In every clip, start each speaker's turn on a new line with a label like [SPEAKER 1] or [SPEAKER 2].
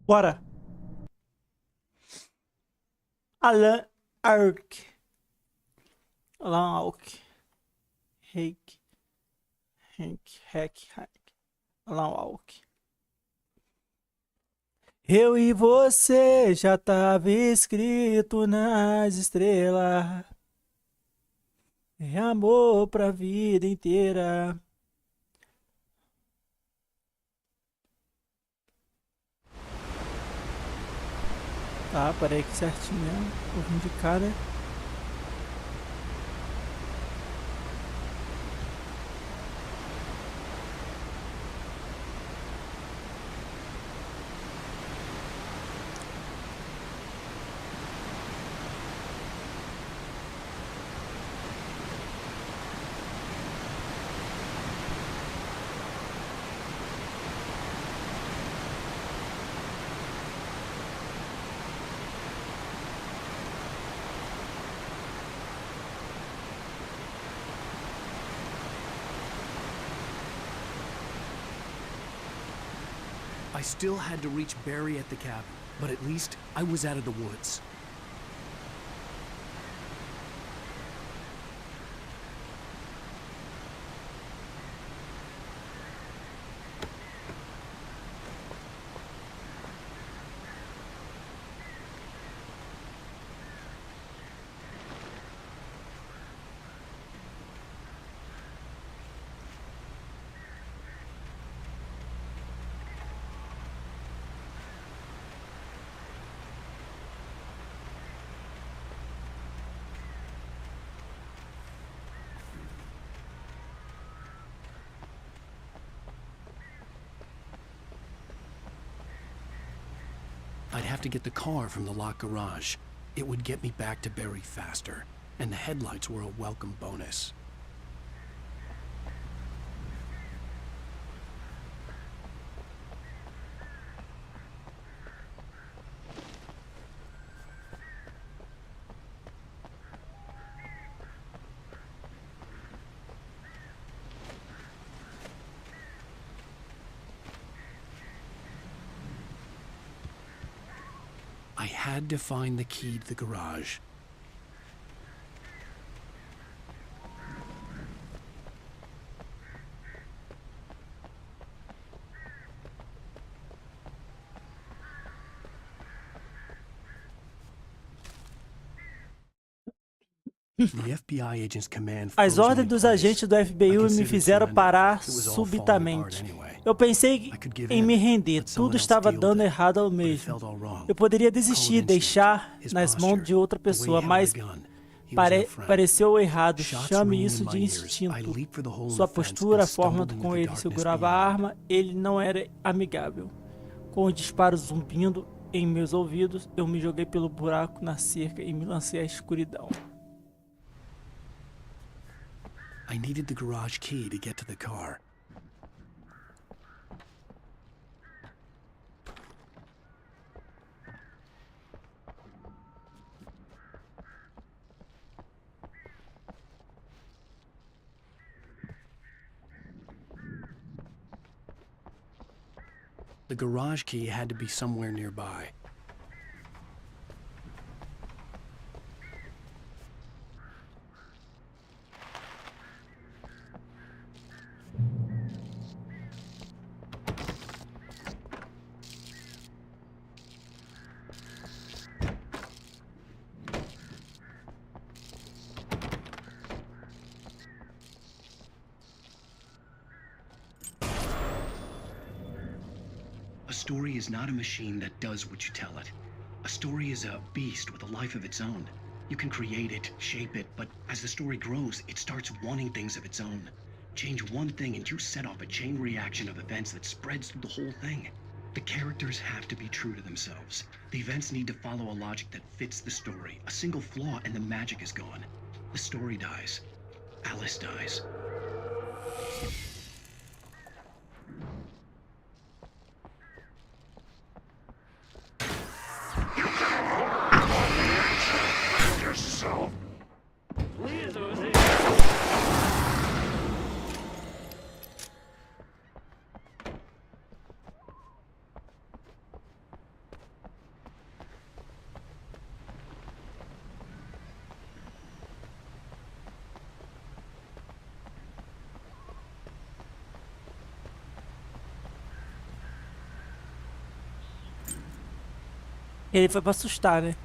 [SPEAKER 1] Bora. Alan Ark. Alan Ark. Hack. Alan Ark. Eu e você já tava escrito nas estrelas. É amor pra vida inteira. Tá, parei aqui certinho, né? Vou vir de cá, né?
[SPEAKER 2] I still had to reach Barry at the cabin, but at least I was out of the woods. I'd have to get the car from the locked garage. It would get me back to Barry faster, and the headlights were a welcome bonus. I had to find the key to the garage. The FBI agent's command
[SPEAKER 1] As
[SPEAKER 2] froze me
[SPEAKER 1] ordens
[SPEAKER 2] in
[SPEAKER 1] dos
[SPEAKER 2] place.
[SPEAKER 1] agentes do
[SPEAKER 2] I
[SPEAKER 1] FBI me
[SPEAKER 2] considered
[SPEAKER 1] fizeram
[SPEAKER 2] surrender.
[SPEAKER 1] parar
[SPEAKER 2] It was all falling
[SPEAKER 1] subitamente.
[SPEAKER 2] apart anyway.
[SPEAKER 1] Eu pensei
[SPEAKER 2] I could give
[SPEAKER 1] em
[SPEAKER 2] in,
[SPEAKER 1] me render,
[SPEAKER 2] let someone
[SPEAKER 1] tudo
[SPEAKER 2] else
[SPEAKER 1] estava
[SPEAKER 2] deal
[SPEAKER 1] dando
[SPEAKER 2] with it,
[SPEAKER 1] errado ao
[SPEAKER 2] but it
[SPEAKER 1] mesmo.
[SPEAKER 2] felt all wrong.
[SPEAKER 1] Eu poderia desistir,
[SPEAKER 2] Cold
[SPEAKER 1] deixar
[SPEAKER 2] instinct, his
[SPEAKER 1] nas mãos
[SPEAKER 2] posture,
[SPEAKER 1] de outra
[SPEAKER 2] the way he
[SPEAKER 1] pessoa,
[SPEAKER 2] held
[SPEAKER 1] mas
[SPEAKER 2] the gun. He was no friend.
[SPEAKER 1] pareceu errado.
[SPEAKER 2] Shots
[SPEAKER 1] Chame
[SPEAKER 2] ringing
[SPEAKER 1] isso
[SPEAKER 2] in
[SPEAKER 1] de
[SPEAKER 2] my ears. I
[SPEAKER 1] instinto.
[SPEAKER 2] leaped for the hole in
[SPEAKER 1] Sua
[SPEAKER 2] the fence
[SPEAKER 1] postura,
[SPEAKER 2] and
[SPEAKER 1] a forma
[SPEAKER 2] stumbled into
[SPEAKER 1] como
[SPEAKER 2] the
[SPEAKER 1] ele
[SPEAKER 2] darkness
[SPEAKER 1] segurava a
[SPEAKER 2] beyond.
[SPEAKER 1] arma, ele não era amigável. Com o disparo zumbindo em meus ouvidos, eu me joguei pelo buraco na cerca e me lancei à escuridão.
[SPEAKER 2] I needed the garage key to get to the car. The garage key had to be somewhere nearby.
[SPEAKER 3] A story is not a machine that does what you tell it. A story is a beast with a life of its own. You can create it, shape it, but as the story grows, it starts wanting things of its own. Change one thing and you set off a chain reaction of events that spreads through the whole thing. The characters have to be true to themselves. The events need to follow a logic that fits the story. A single flaw and the magic is gone. The story dies. Alice dies.
[SPEAKER 1] Ele foi pra assustar, né?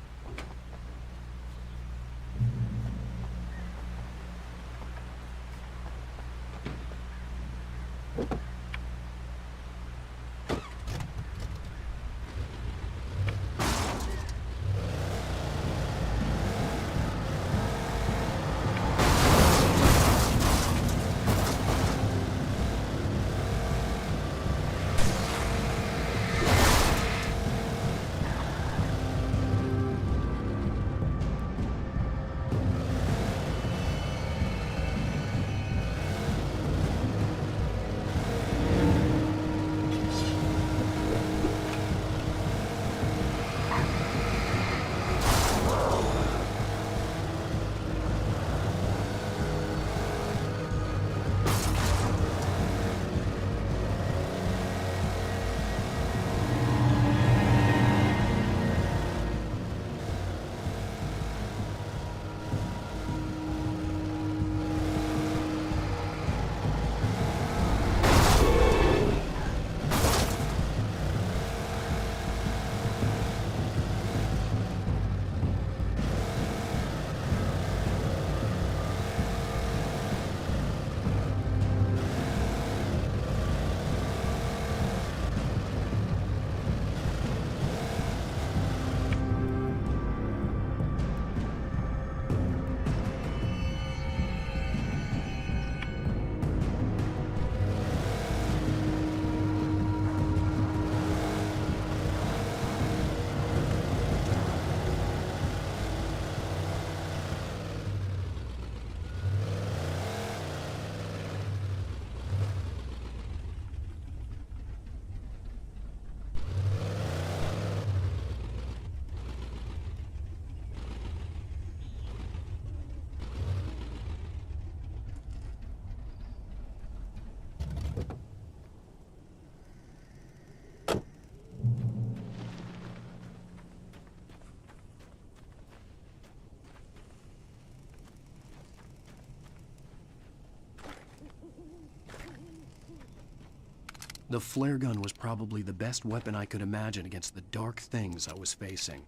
[SPEAKER 2] The flare gun was probably the best weapon I could imagine against the dark things I was facing.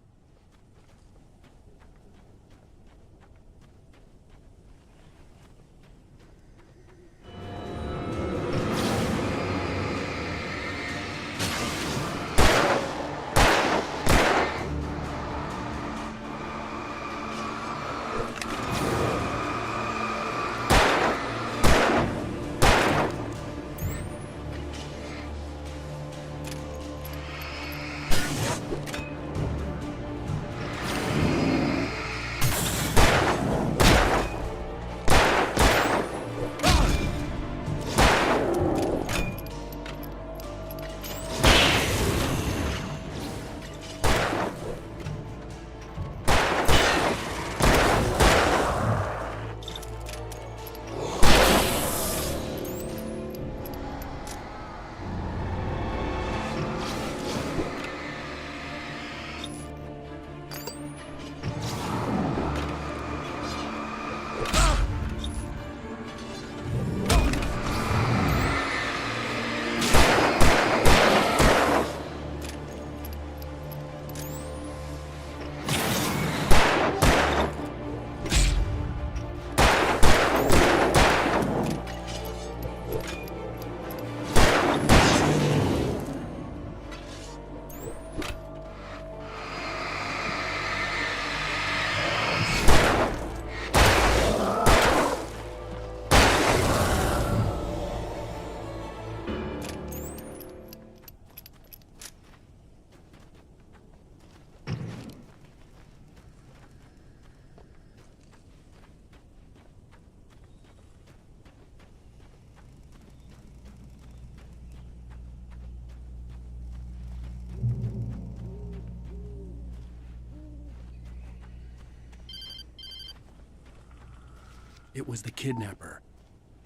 [SPEAKER 2] It was the kidnapper.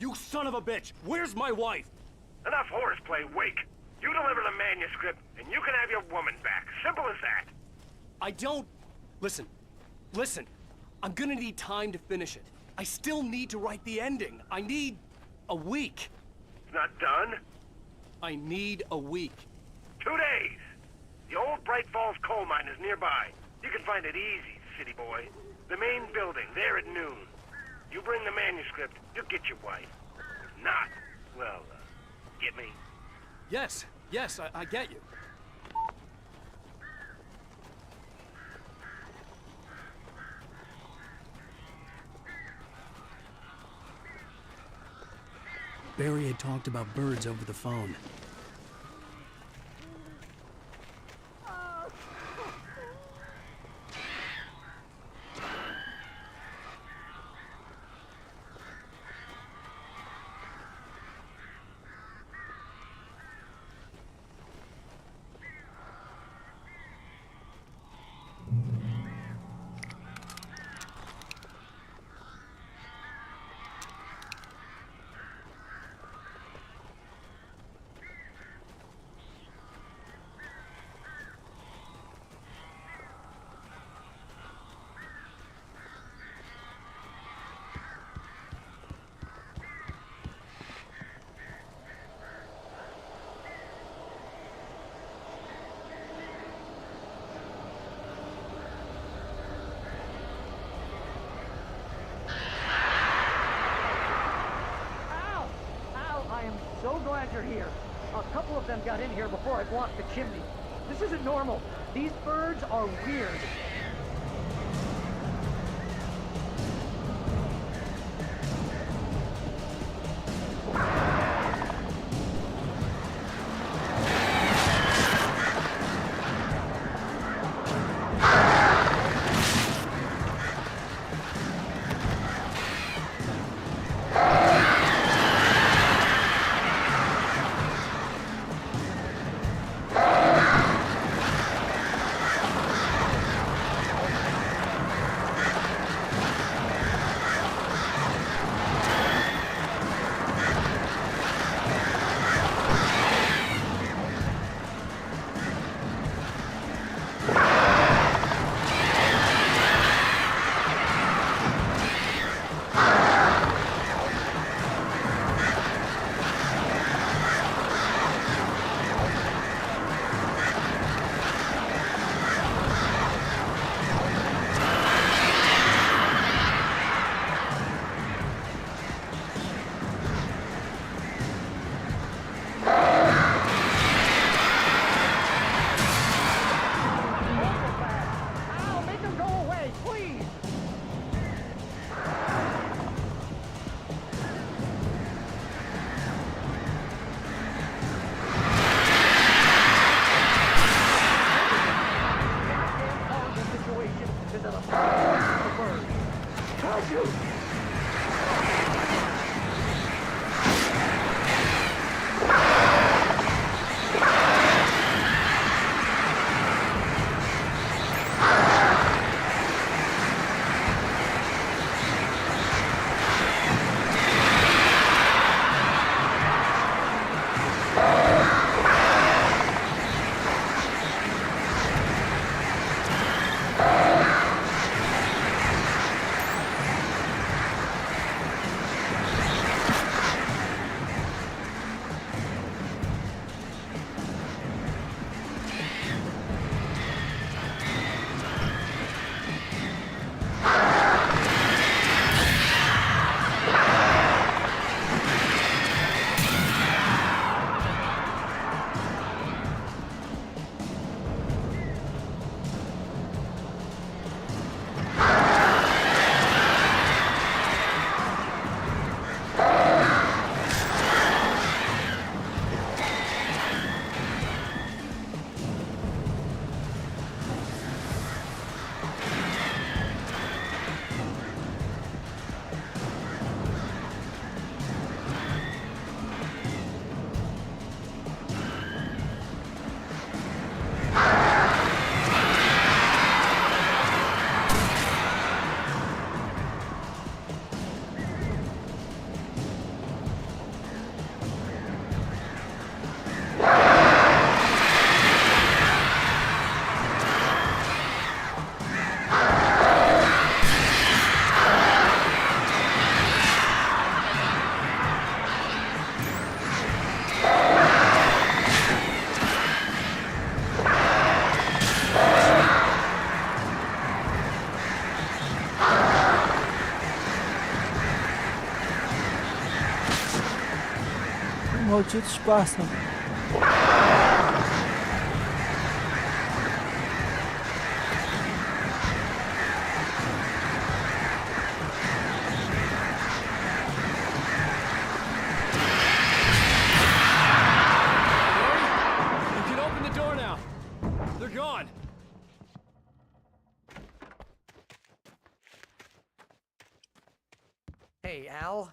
[SPEAKER 4] You son of a bitch! Where's my wife?
[SPEAKER 5] Enough horseplay, Wake. You deliver the manuscript, and you can have your woman back. Simple as that.
[SPEAKER 4] I don't... Listen. Listen. I'm gonna need time to finish it. I still need to write the ending. I need... a week.
[SPEAKER 5] It's not done.
[SPEAKER 4] I need a week.
[SPEAKER 5] 2 days. The old Bright Falls Falls coal mine is nearby. You can find it easy, city boy. The main building, there at noon. You bring the manuscript, you'll get your wife. If not, well, get me?
[SPEAKER 4] Yes, I get you.
[SPEAKER 2] Barry had talked about birds over the phone.
[SPEAKER 6] So glad you're here. A couple of them got in here before I blocked the chimney. This isn't normal. These birds are weird.
[SPEAKER 1] malditos passam.
[SPEAKER 6] Hey, Al.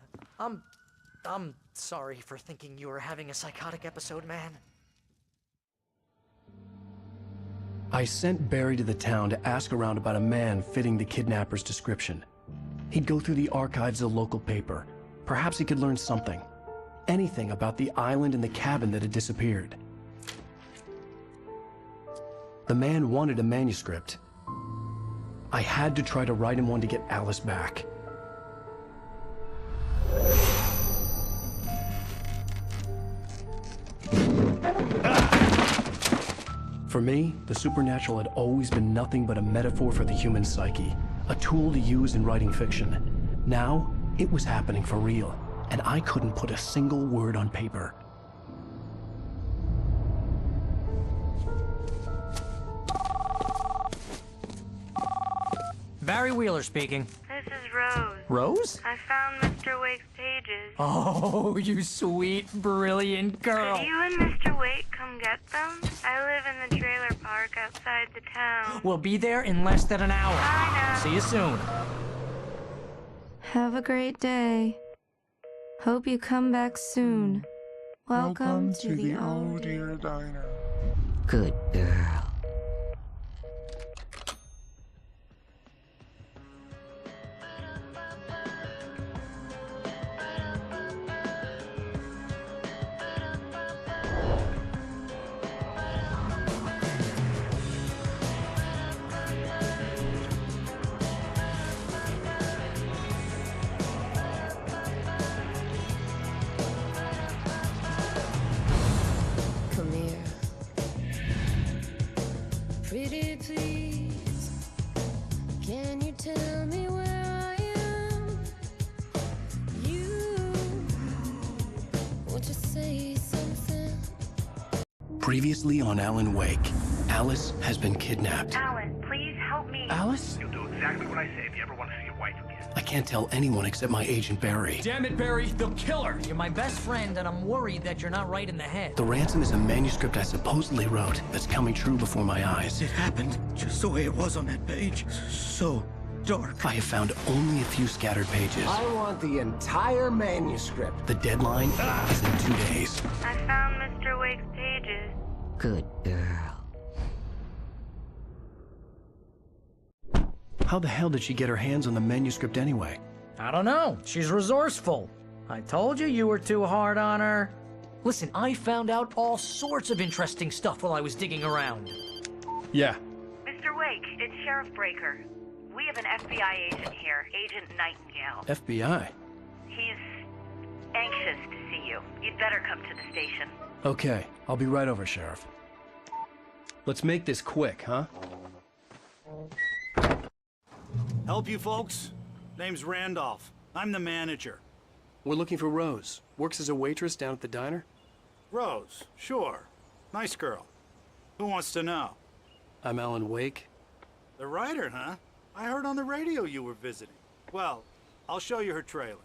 [SPEAKER 6] I'm sorry for thinking you were having a psychotic episode, man.
[SPEAKER 2] I sent Barry to the town to ask around about a man fitting the kidnapper's description. He'd go through the archives of the local paper. Perhaps he could learn something. Anything about the island and the cabin that had disappeared. The man wanted a manuscript. I had to try to write him one to get Alice back. For me, the supernatural had always been nothing but a metaphor for the human psyche, a tool to use in writing fiction. Now, it was happening for real, and I couldn't put a single word on paper.
[SPEAKER 6] Barry Wheeler speaking.
[SPEAKER 7] This is Rose.
[SPEAKER 6] Rose?
[SPEAKER 7] I found Mr. Wake's pages.
[SPEAKER 6] Oh, you sweet, brilliant girl.
[SPEAKER 7] Could you and Mr. Wake come get them? I live in the trailer park outside the town.
[SPEAKER 6] We'll be there in less than an hour.
[SPEAKER 7] Bye now.
[SPEAKER 6] See you soon.
[SPEAKER 8] Have a great day. Hope you come back soon. Welcome to the Oh Dear
[SPEAKER 9] Diner.
[SPEAKER 6] Good girl.
[SPEAKER 8] Come here. Pretty please, can you tell me where I am? You, won't you say something?
[SPEAKER 2] Previously on Alan Wake, Alice has been kidnapped.
[SPEAKER 7] Alan, please help me.
[SPEAKER 2] Alice?
[SPEAKER 5] You'll do exactly what I say if you ever want to see your wife again.
[SPEAKER 2] I can't tell anyone except my agent Barry.
[SPEAKER 6] Damn it, Barry, they'll kill her. You're my best friend, and I'm worried that you're not right in the head.
[SPEAKER 2] The ransom is a manuscript I supposedly wrote that's coming true before my eyes.
[SPEAKER 9] It happened just the way it was on that page. So dark.
[SPEAKER 2] I have found only a few scattered pages.
[SPEAKER 10] I want the entire manuscript.
[SPEAKER 2] The deadline is in 2 days.
[SPEAKER 7] I found Mr. Wake's pages.
[SPEAKER 6] Good girl.
[SPEAKER 2] How the hell did she get her hands on the manuscript anyway?
[SPEAKER 6] I don't know. She's resourceful. I told you you were too hard on her. Listen, I found out all sorts of interesting stuff while I was digging around.
[SPEAKER 2] Yeah.
[SPEAKER 7] Mr. Wake, it's Sheriff Breaker. We have an FBI agent here, Agent Nightingale.
[SPEAKER 2] FBI?
[SPEAKER 7] He's anxious to see you. You'd better come to the station.
[SPEAKER 2] Okay, I'll be right over, Sheriff. Let's make this quick, huh?
[SPEAKER 9] Help you folks? Name's Randolph. I'm the manager.
[SPEAKER 4] We're looking for Rose. Works as a waitress down at the diner.
[SPEAKER 9] Rose, sure. Nice girl. Who wants to know?
[SPEAKER 4] I'm Alan Wake.
[SPEAKER 9] The writer, huh? I heard on the radio you were visiting. Well, I'll show you her trailer.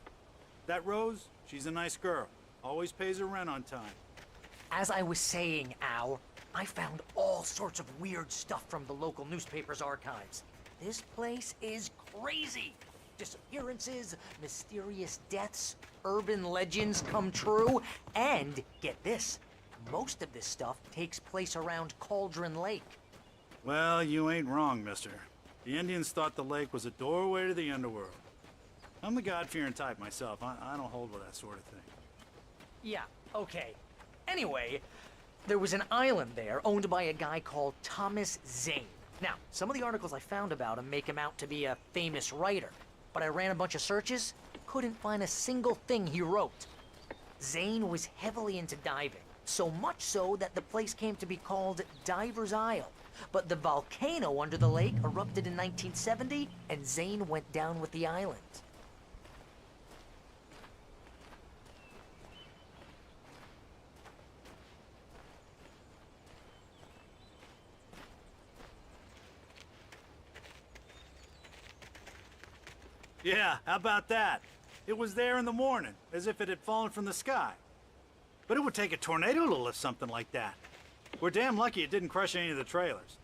[SPEAKER 9] That Rose, she's a nice girl. Always pays her rent on time.
[SPEAKER 6] As I was saying, Al, I found all sorts of weird stuff from the local newspaper's archives. This place is crazy. Disappearances, mysterious deaths, urban legends come true, and get this, most of this stuff takes place around Cauldron Lake.
[SPEAKER 9] Well, you ain't wrong, mister. The Indians thought the lake was a doorway to the underworld. I'm the God-fearing type myself. I don't hold with that sort of thing.
[SPEAKER 6] Yeah, okay. Anyway, there was an island there owned by a guy called Thomas Zane. Now, some of the articles I found about him make him out to be a famous writer, but I ran a bunch of searches, couldn't find a single thing he wrote. Zane was heavily into diving, so much so that the place came to be called Diver's Isle. But the volcano under the lake erupted in 1970, and Zane went down with the island.
[SPEAKER 9] Yeah, how about that? It was there in the morning, as if it had fallen from the sky. But it would take a tornado to lift something like that. We're damn lucky it didn't crush any of the trailers.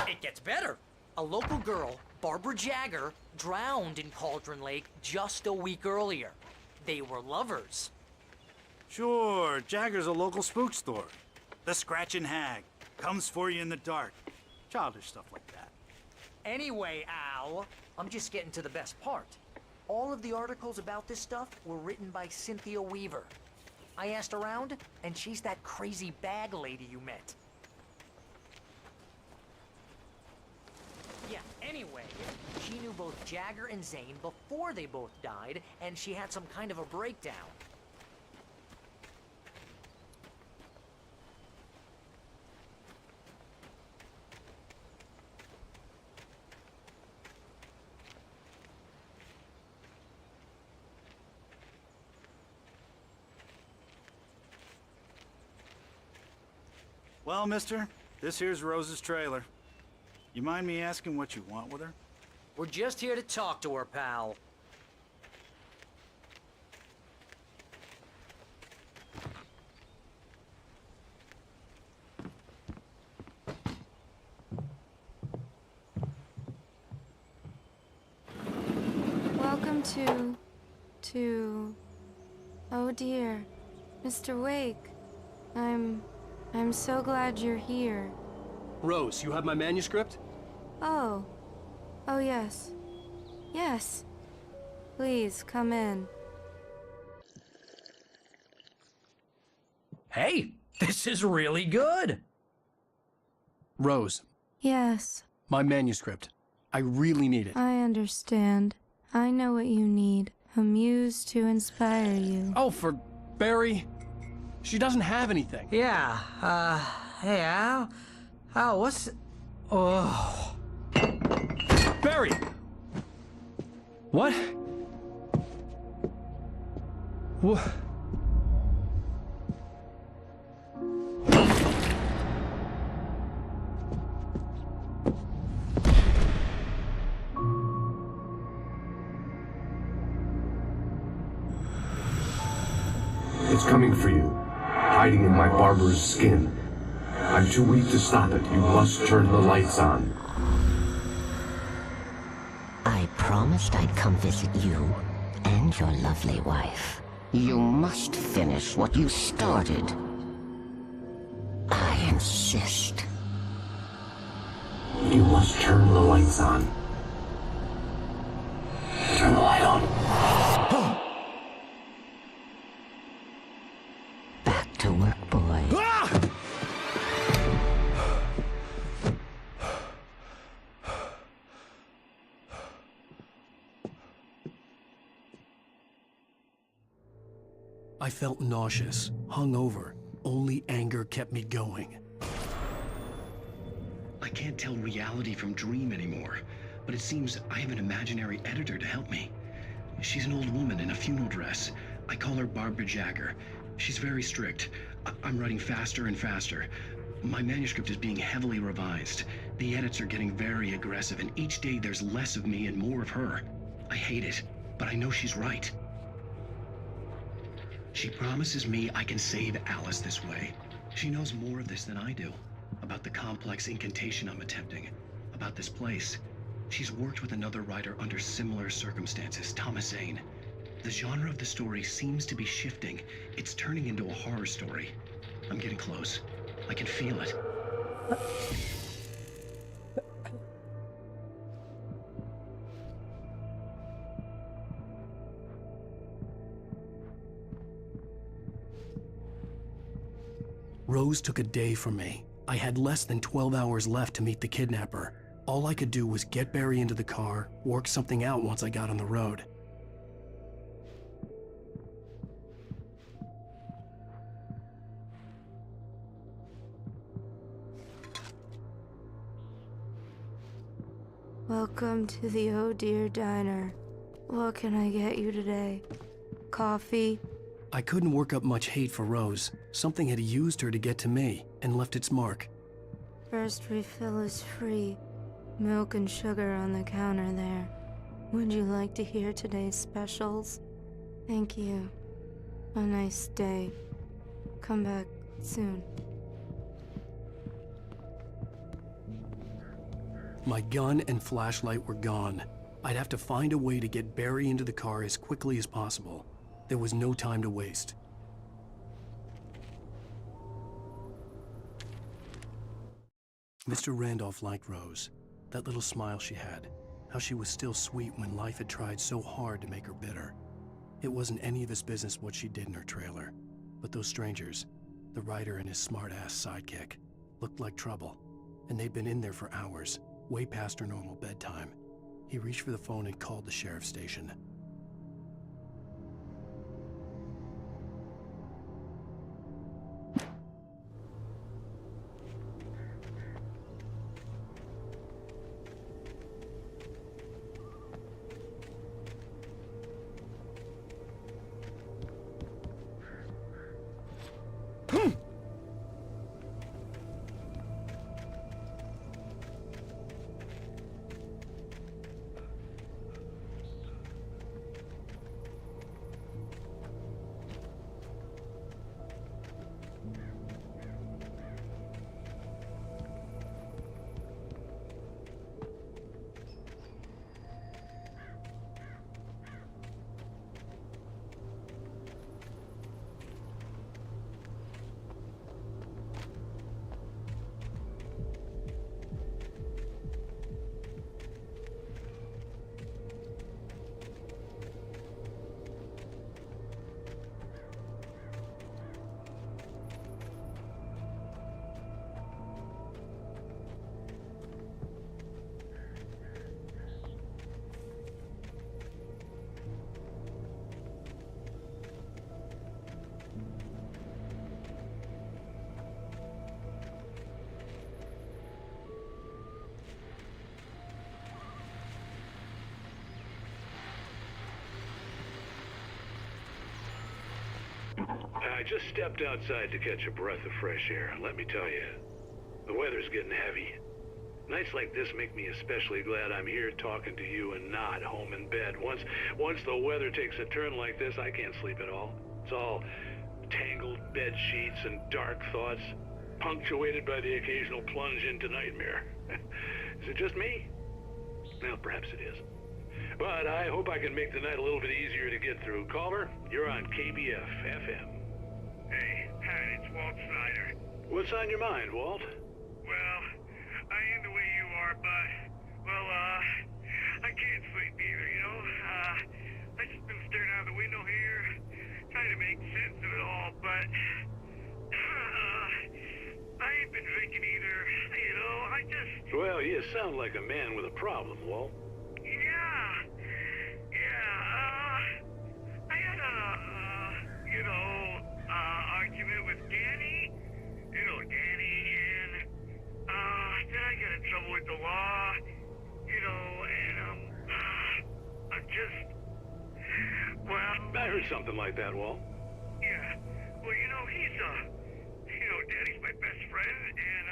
[SPEAKER 6] It gets better. A local girl, Barbara Jagger, drowned in Cauldron Lake just a week earlier. They were lovers.
[SPEAKER 9] Sure, Jagger's a local spook story. The Scratching Hag comes for you in the dark. Childish stuff like that.
[SPEAKER 6] Anyway, Al, I'm just getting to the best part. All of the articles about this stuff were written by Cynthia Weaver. I asked around, and she's that crazy bag lady you met. Yeah, anyway, she knew both Jagger and Zane before they both died, and she had some kind of a breakdown.
[SPEAKER 9] Well, mister, this here's Rose's trailer. You mind me asking what you want with her?
[SPEAKER 6] We're just here to talk to her, pal.
[SPEAKER 8] Welcome to... Oh dear, Mr. Wake. I'm so glad you're here.
[SPEAKER 4] Rose, you have my manuscript?
[SPEAKER 8] Oh. Oh, yes. Yes. Please, come in.
[SPEAKER 2] Hey, this is really good! Rose,
[SPEAKER 8] Yes,
[SPEAKER 2] my manuscript. I really need it.
[SPEAKER 8] I understand. I know what you need. A muse to inspire you.
[SPEAKER 2] Oh, for Barry? She doesn't have anything.
[SPEAKER 6] Yeah, hey, Al? Al, what's... Oh...
[SPEAKER 2] Barry! What? What?
[SPEAKER 11] It's coming for you, hiding in my barber's skin. I'm too weak to stop it. You must turn the lights on.
[SPEAKER 12] I promised I'd come visit you and your lovely wife. You must finish what you started. I insist.
[SPEAKER 11] You must turn the lights on. Turn the light on.
[SPEAKER 12] Back to work, boy.
[SPEAKER 2] I felt nauseous, hungover. Only anger kept me going.
[SPEAKER 3] I can't tell reality from dream anymore, but it seems I have an imaginary editor to help me. She's an old woman in a funeral dress. I call her Barbara Jagger. She's very strict. I'm writing faster and faster. My manuscript is being heavily revised. The edits are getting very aggressive, and each day there's less of me and more of her. I hate it, but I know she's right. She promises me I can save Alice this way. She knows more of this than I do. About the complex incantation I'm attempting. About this place. She's worked with another writer under similar circumstances, Thomas Zane. The genre of the story seems to be shifting. It's turning into a horror story. I'm getting close. I can feel it.
[SPEAKER 2] Rose took a day from me. I had less than 12 hours left to meet the kidnapper. All I could do was get Barry into the car, work something out once I got on the road.
[SPEAKER 8] Welcome to the Oh Dear Diner. What can I get you today? Coffee?
[SPEAKER 2] I couldn't work up much hate for Rose. Something had used her to get to me and left its mark.
[SPEAKER 8] First refill is free. Milk and sugar on the counter there. Would you like to hear today's specials? Thank you. A nice day. Come back soon.
[SPEAKER 2] My gun and flashlight were gone. I'd have to find a way to get Barry into the car as quickly as possible. There was no time to waste. Mr. Randolph liked Rose. That little smile she had. How she was still sweet when life had tried so hard to make her bitter. It wasn't any of his business what she did in her trailer. But those strangers, the writer and his smart-ass sidekick, looked like trouble. And they'd been in there for hours, way past her normal bedtime. He reached for the phone and called the sheriff's station.
[SPEAKER 5] I just stepped outside to catch a breath of fresh air. Let me tell you, the weather's getting heavy. Nights like this make me especially glad I'm here talking to you and not home in bed. Once the weather takes a turn like this, I can't sleep at all. It's all tangled bed sheets and dark thoughts, punctuated by the occasional plunge into nightmare. Is it just me? Well, perhaps it is. But I hope I can make the night a little bit easier to get through. Caller, you're on KBF FM.
[SPEAKER 13] Hey, Pat, it's Walt Snyder.
[SPEAKER 5] What's on your mind, Walt?
[SPEAKER 13] Well, I am the way you are, but, well, I can't sleep either, you know? I just been staring out the window here, trying to make sense of it all, but, I ain't been drinking either, you know?
[SPEAKER 5] Well, you sound like a man with a problem, Walt.
[SPEAKER 13] I had argument with Danny, and, then I got in trouble with the law, and, I'm just, well...
[SPEAKER 5] I heard something like that, Walt.
[SPEAKER 13] Yeah, well, Danny's my best friend, and,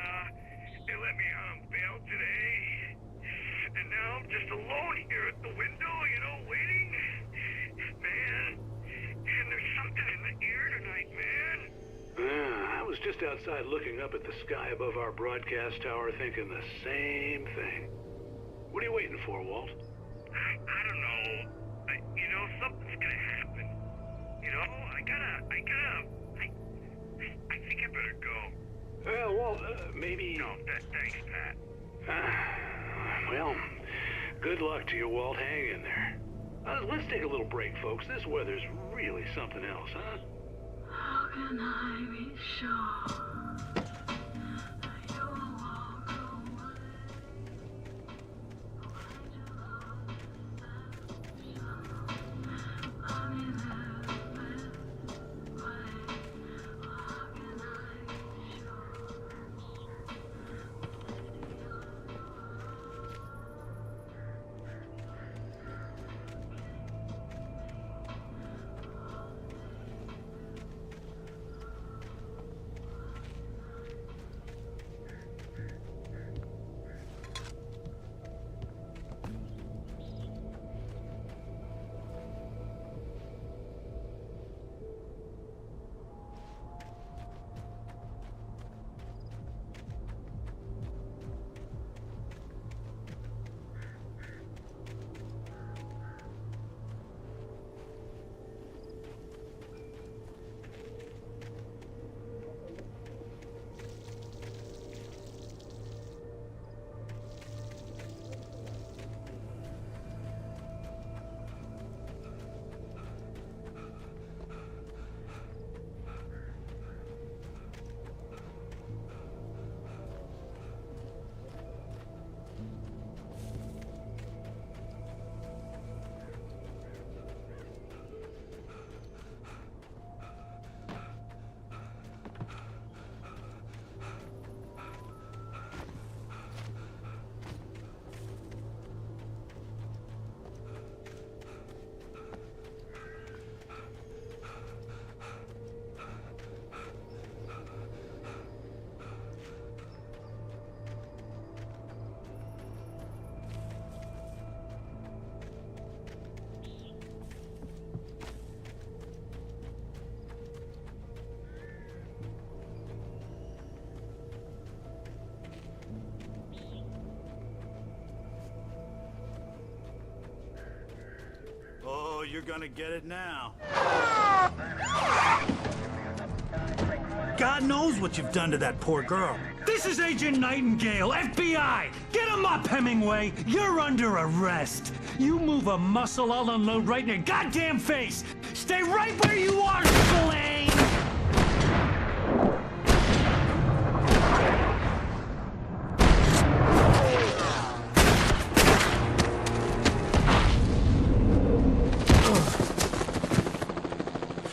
[SPEAKER 13] they let me out on bail today, and now I'm just alone here at the window, waiting. Man, and there's something in the air tonight, man.
[SPEAKER 5] I was just outside looking up at the sky above our broadcast tower thinking the same thing. What are you waiting for, Walt?
[SPEAKER 13] I don't know. Something's gonna happen. I think I better go.
[SPEAKER 5] Well, Walt, Well, maybe...
[SPEAKER 13] No, thanks, Pat.
[SPEAKER 5] Well, good luck to you, Walt. Hang in there. Let's take a little break, folks. This weather's really something else, huh?
[SPEAKER 14] How can I be sure?
[SPEAKER 9] Oh, you're gonna get it now. God knows what you've done to that poor girl.
[SPEAKER 15] This is Agent Nightingale, FBI! Get him up, Hemingway! You're under arrest! You move a muscle, I'll unload right in your goddamn face! Stay right where you are, Spillane!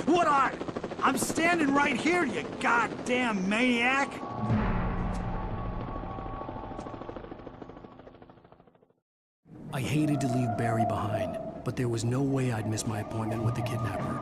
[SPEAKER 9] What are? I'm standing right here, you goddamn maniac!
[SPEAKER 2] I hated to leave Barry behind, but there was no way I'd miss my appointment with the kidnapper.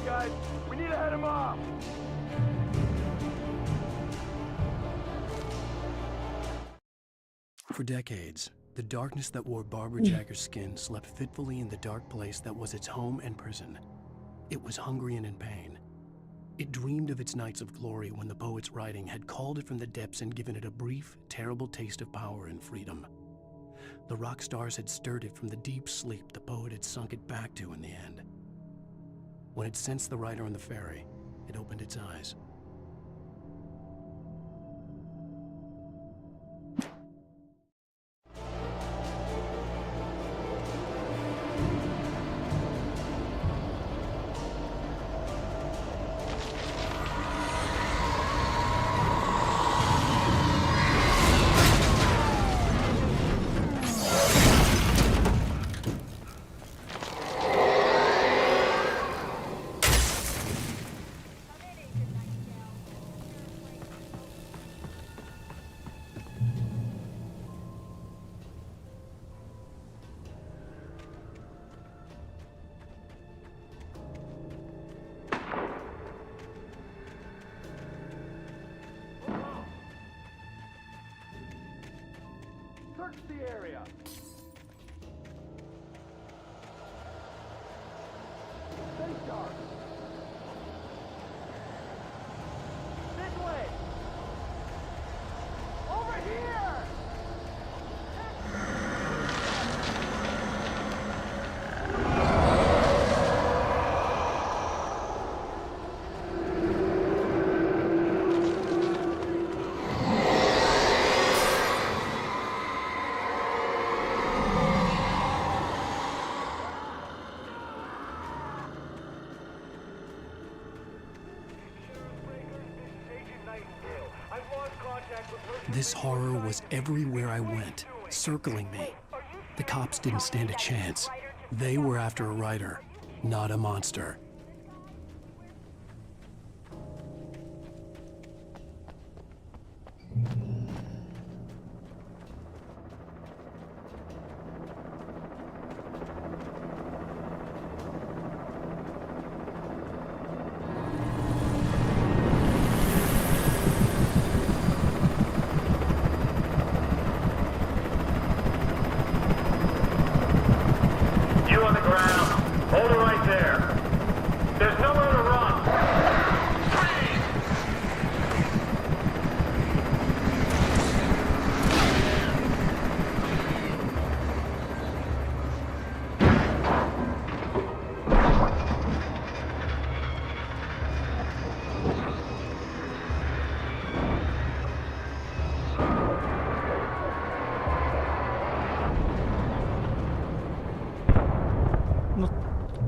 [SPEAKER 13] Guys, we need to head him off.
[SPEAKER 2] For decades, the darkness that wore Barbara Jagger's skin slept fitfully in the dark place that was its home and prison. It was hungry and in pain. It dreamed of its nights of glory when the poet's writing had called it from the depths and given it a brief, terrible taste of power and freedom. The rock stars had stirred it from the deep sleep the poet had sunk it back to in the end. When it sensed the writer on the ferry, it opened its eyes.
[SPEAKER 13] Search the area. Stay sharp. This way. Over here.
[SPEAKER 2] This horror was everywhere I went, circling me. The cops didn't stand a chance. They were after a writer, not a monster.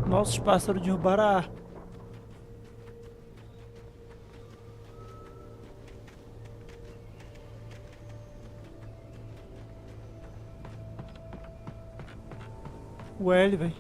[SPEAKER 1] Nossos pássaros derrubaram a arma. O L, velho.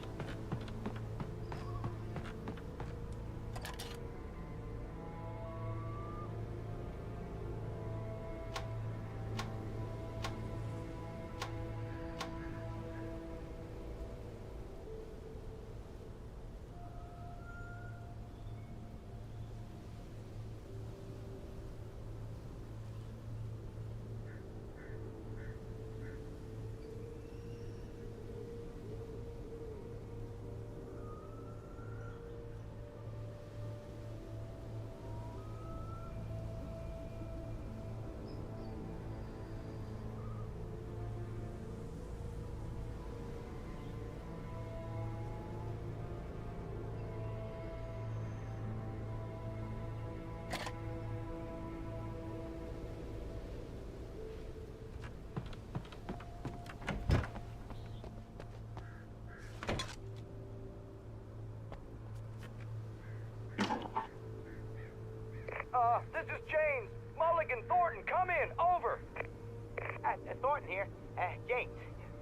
[SPEAKER 13] This is James. Mulligan, Thornton, come in. Over.
[SPEAKER 16] Thornton here. James,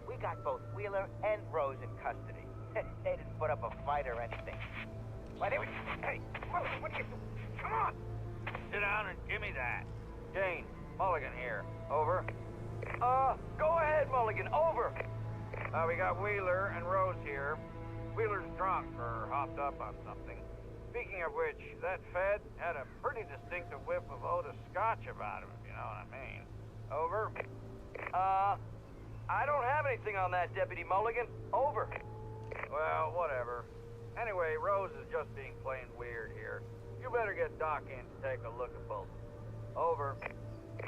[SPEAKER 16] we got both Wheeler and Rose in custody. They didn't put up a fight or anything. Why, they would... Hey, what are you... Come on!
[SPEAKER 13] Sit down and give me that. Jane, Mulligan here. Over. Go ahead, Mulligan. Over. We got Wheeler and Rose here. Wheeler's drunk or hopped up on something. Speaking of which, that Fed had a pretty distinctive whiff of Otis Scotch about him, if you know what I mean. Over.
[SPEAKER 16] I don't have anything on that, Deputy Mulligan. Over. Well, whatever. Anyway, Rose is just being plain weird here. You better get Doc in to take a look at both. Over.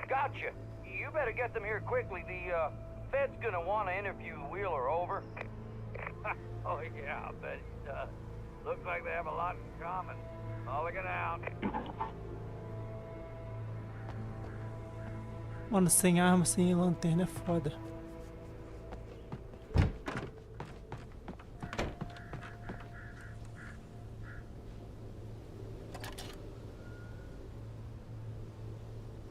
[SPEAKER 16] Gotcha. You better get them here quickly. The, Fed's gonna want to interview Wheeler. Over. Oh, yeah, I bet he does. Looks like they have a lot in common. Mulligan out.
[SPEAKER 1] Mano, sem arma, sem lanterna é foda.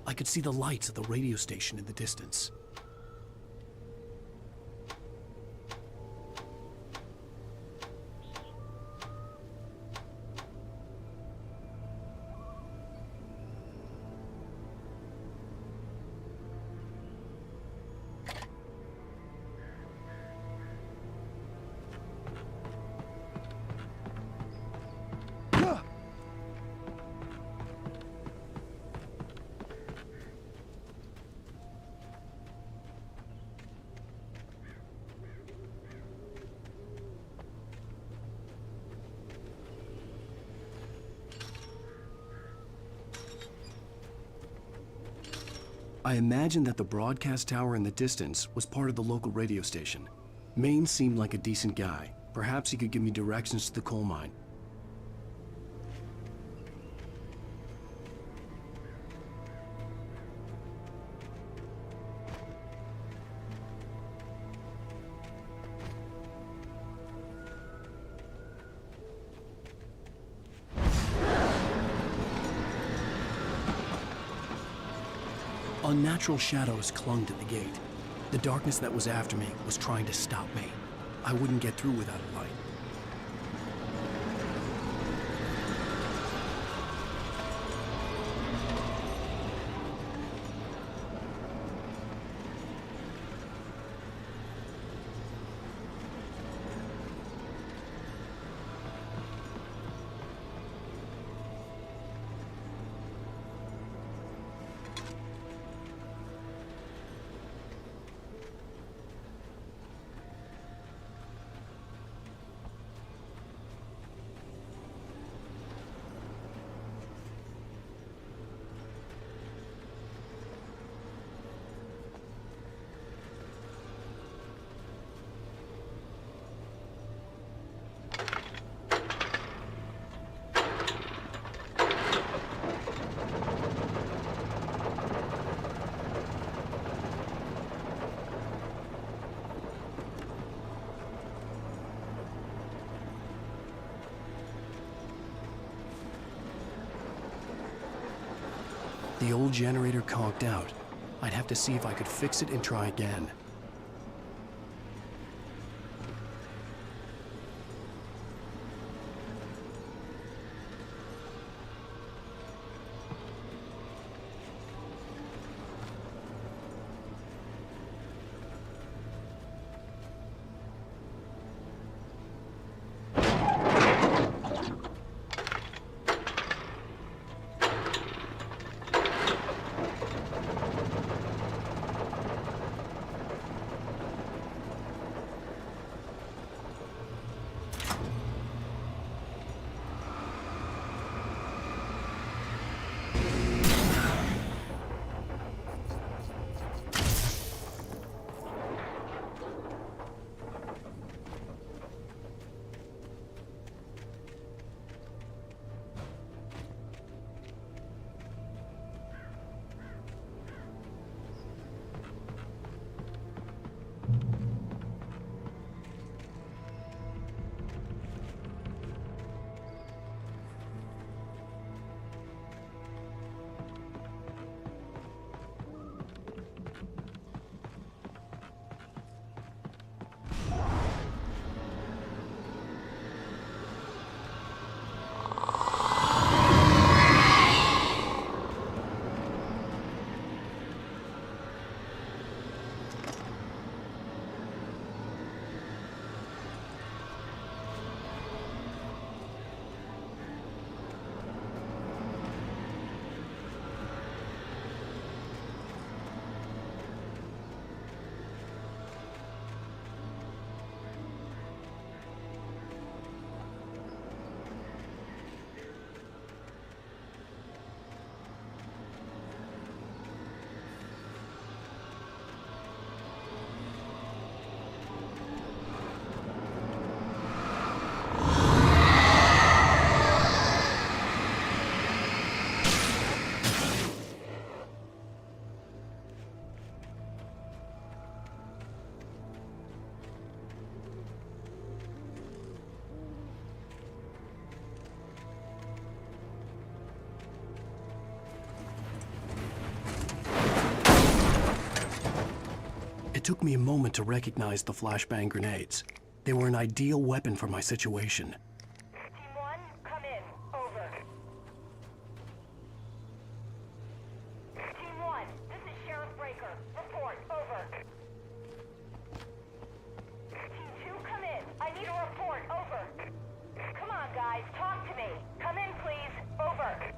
[SPEAKER 3] I could see the lights of the radio station in the distance. I imagined that the broadcast tower in the distance was part of the local radio station. Maine seemed like a decent guy. Perhaps he could give me directions to the coal mine. Unnatural shadows clung to the gate. The darkness that was after me was trying to stop me. I wouldn't get through without a light. The old generator conked out. I'd have to see if I could fix it and try again.
[SPEAKER 2] It took me a moment to recognize the flashbang grenades. They were an ideal weapon for my situation.
[SPEAKER 16] Team 1, come in. Over. Team 1, this is Sheriff Breaker. Report. Over. Team 2, come in. I need a report. Over. Come on, guys. Talk to me. Come in, please. Over.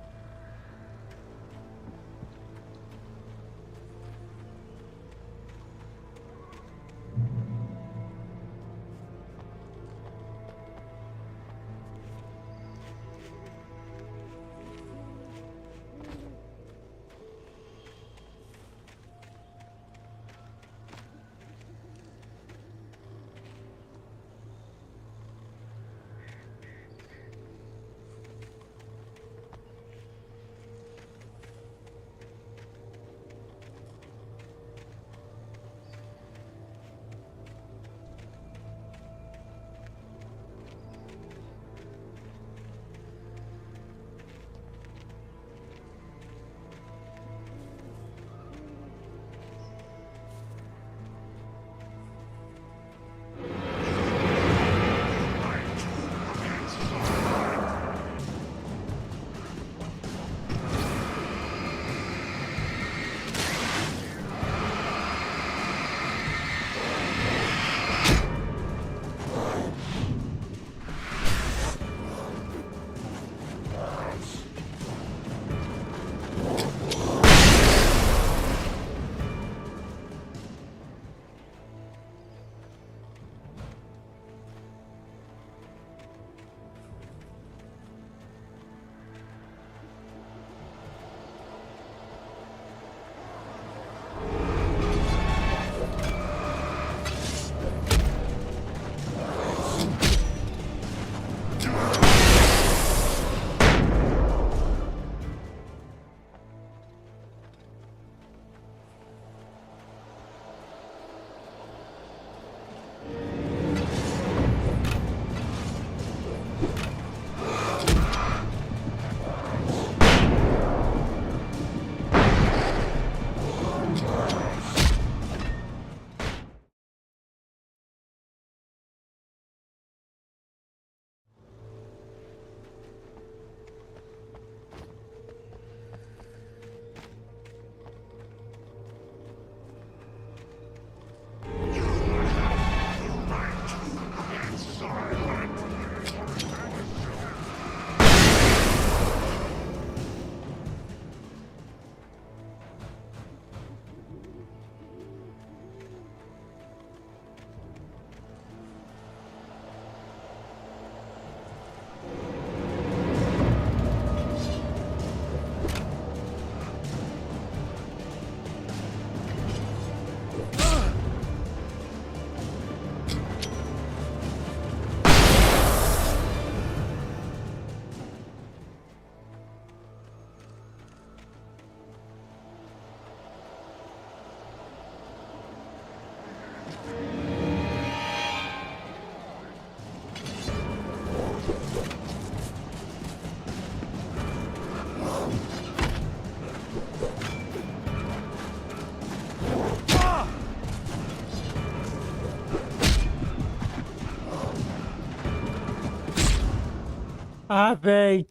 [SPEAKER 1] Ah, véi.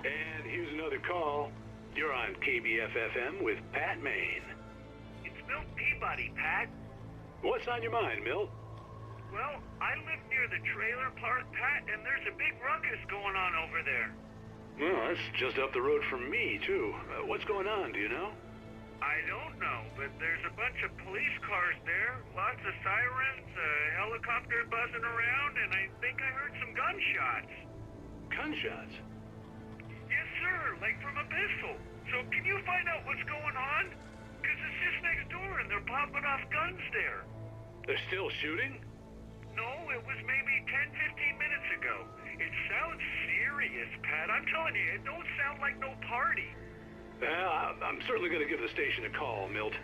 [SPEAKER 5] And here's another call. You're on KBF-FM with Pat Maine.
[SPEAKER 13] It's Milt Peabody, Pat.
[SPEAKER 5] What's on your mind, Milt?
[SPEAKER 13] Well, I live near the trailer park, Pat, and there's a big ruckus going on over there.
[SPEAKER 5] Well, that's just up the road from me, too. What's going on, do you know?
[SPEAKER 13] I don't know, but there's a bunch of police cars there, lots of sirens, a helicopter buzzing around, and I think I heard some gunshots.
[SPEAKER 5] Gunshots?
[SPEAKER 13] Yes, sir, like from a pistol. So can you find out what's going on? Because it's just next door and they're popping off guns there.
[SPEAKER 5] They're still shooting?
[SPEAKER 13] No, it was maybe 10-15 minutes ago. It sounds serious, Pat. I'm telling you, it don't sound like no party.
[SPEAKER 5] Well, I'm certainly going to give the station a call, Milt.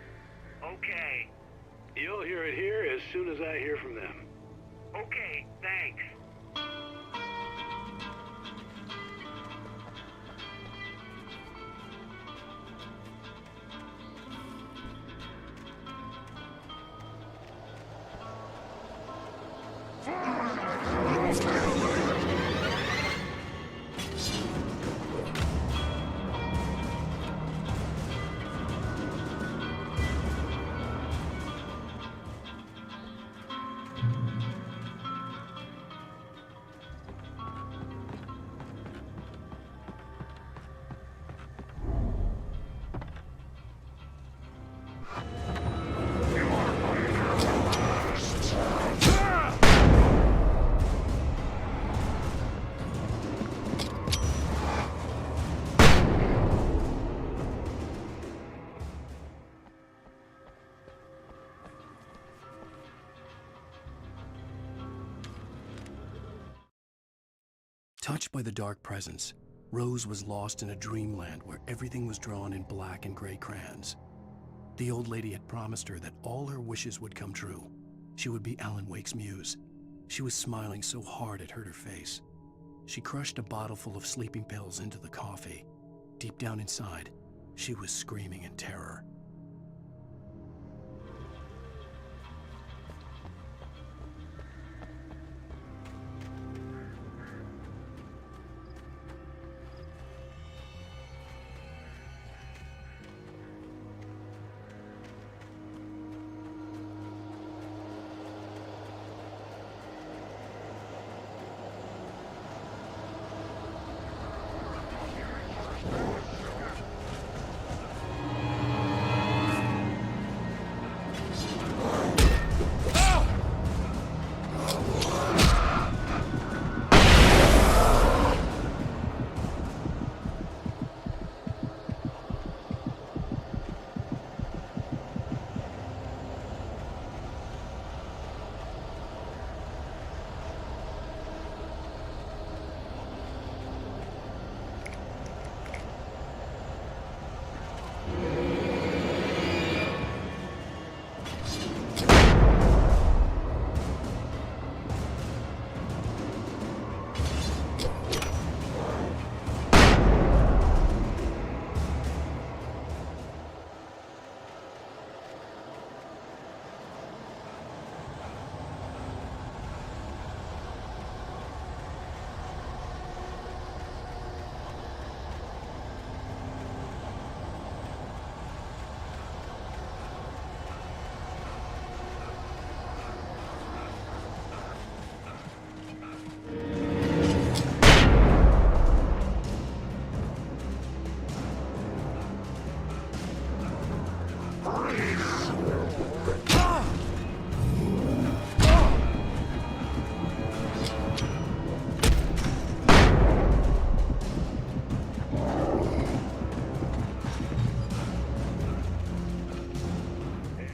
[SPEAKER 13] Okay.
[SPEAKER 5] You'll hear it here as soon as I hear from them.
[SPEAKER 13] Okay, thanks.
[SPEAKER 2] Touched by the dark presence, Rose was lost in a dreamland where everything was drawn in black and gray crayons. The old lady had promised her that all her wishes would come true. She would be Alan Wake's muse. She was smiling so hard it hurt her face. She crushed a bottle full of sleeping pills into the coffee. Deep down inside, she was screaming in terror.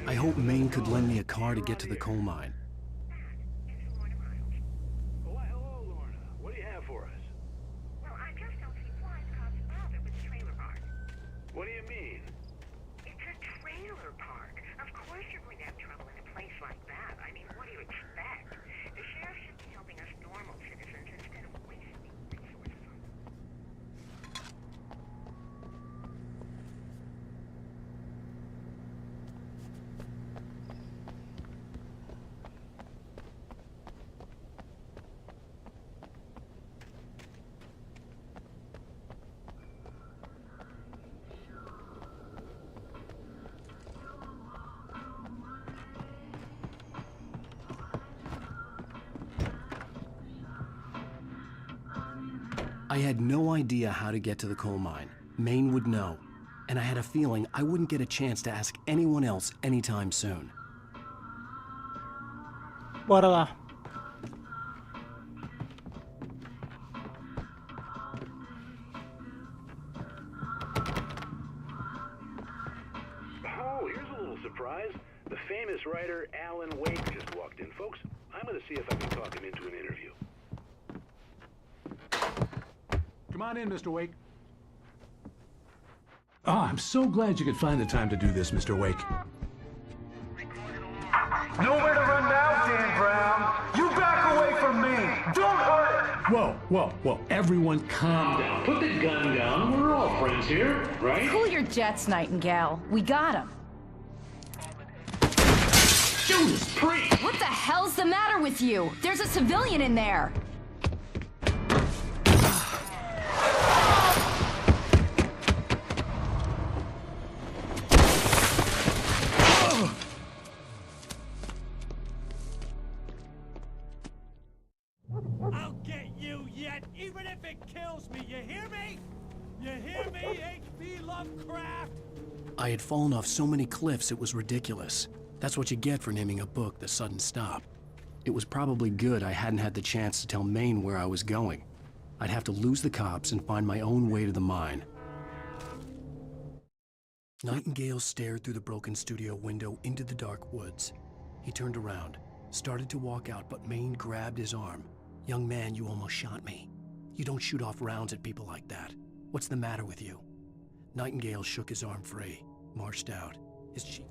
[SPEAKER 2] I hoped Maine could lend me a car to get to the coal mine.
[SPEAKER 5] Hello, Lorna. What do you have for us?
[SPEAKER 17] Well, I just don't see why it's caused bother with the trailer park.
[SPEAKER 5] What do you mean?
[SPEAKER 17] It's a trailer park. Of course you're going to have trouble in a place like that. I mean, what do you expect? The sheriff should be helping us normal citizens instead of wasting resources on them.
[SPEAKER 2] I had no idea how to get to the coal mine. Maine would know. And I had a feeling I wouldn't get a chance to ask anyone else anytime soon.
[SPEAKER 1] Bora lá.
[SPEAKER 5] Oh, here's a little surprise. The famous writer Alan Wake just walked in, folks. I'm gonna see if I can talk him into an interview.
[SPEAKER 11] Come on in, Mr. Wake. Oh, I'm so glad you could find the time to do this, Mr. Wake.
[SPEAKER 15] Nowhere to run now, Dan Brown. You back away from me. Don't hurt it.
[SPEAKER 11] Whoa, whoa, whoa. Everyone calm down. Put the gun down. We're all friends here, right?
[SPEAKER 18] Cool your jets, Nightingale. We got him.
[SPEAKER 11] Judas Priest!
[SPEAKER 18] What the hell's the matter with you? There's a civilian in there.
[SPEAKER 15] I'll get you yet, even if it kills me. You hear me? You hear me, H.P. Lovecraft?
[SPEAKER 2] I had fallen off so many cliffs it was ridiculous. That's what you get for naming a book The Sudden Stop. It was probably good I hadn't had the chance to tell Maine where I was going. I'd have to lose the cops and find my own way to the mine. Nightingale stared through the broken studio window into the dark woods. He turned around, started to walk out, but Maine grabbed his arm. "Young man, you almost shot me. You don't shoot off rounds at people like that. What's the matter with you?" Nightingale shook his arm free, marched out, his cheek...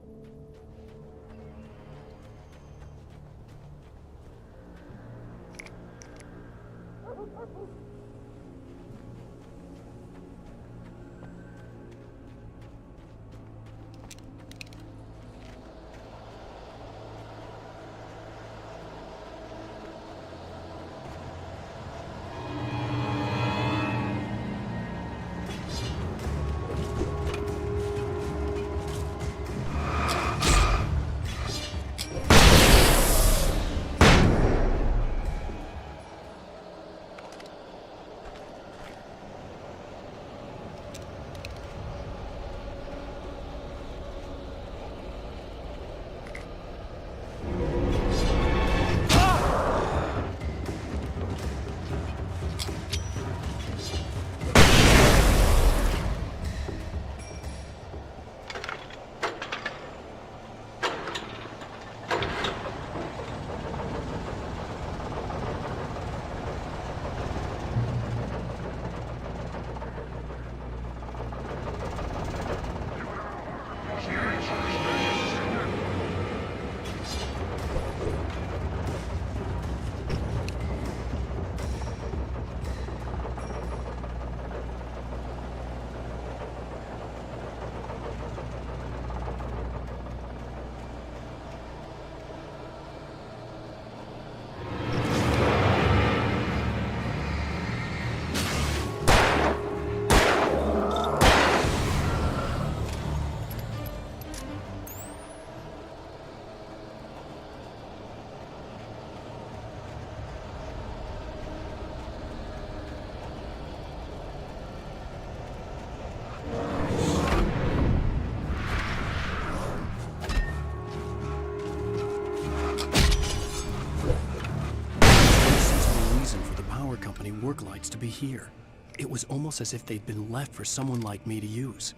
[SPEAKER 2] Work lights to be here. It was almost as if they'd been left for someone like me to use.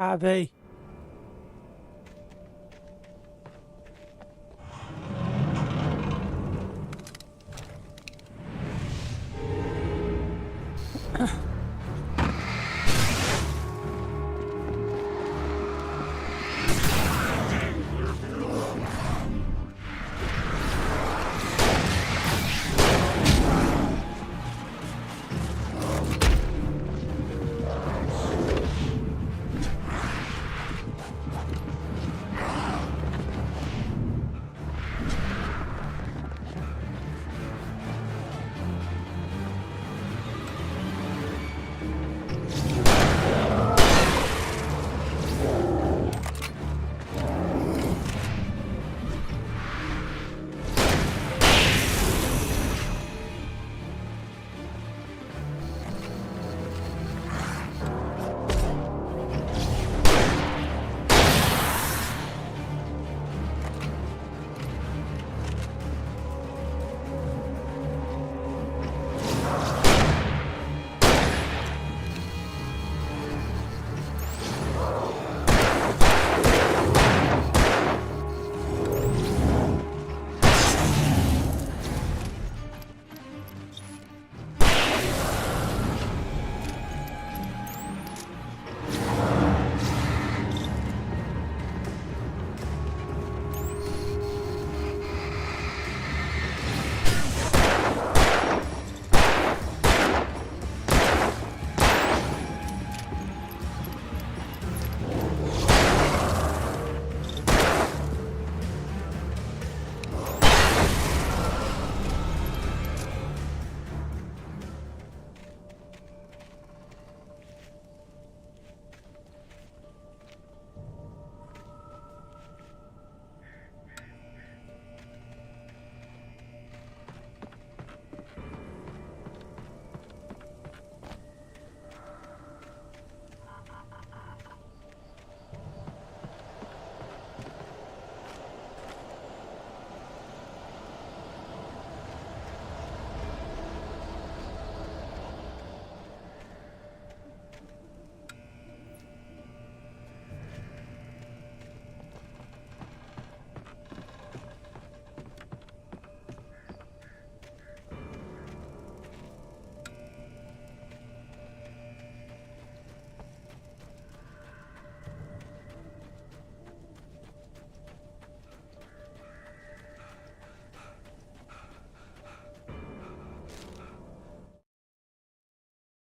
[SPEAKER 1] Ah, véi.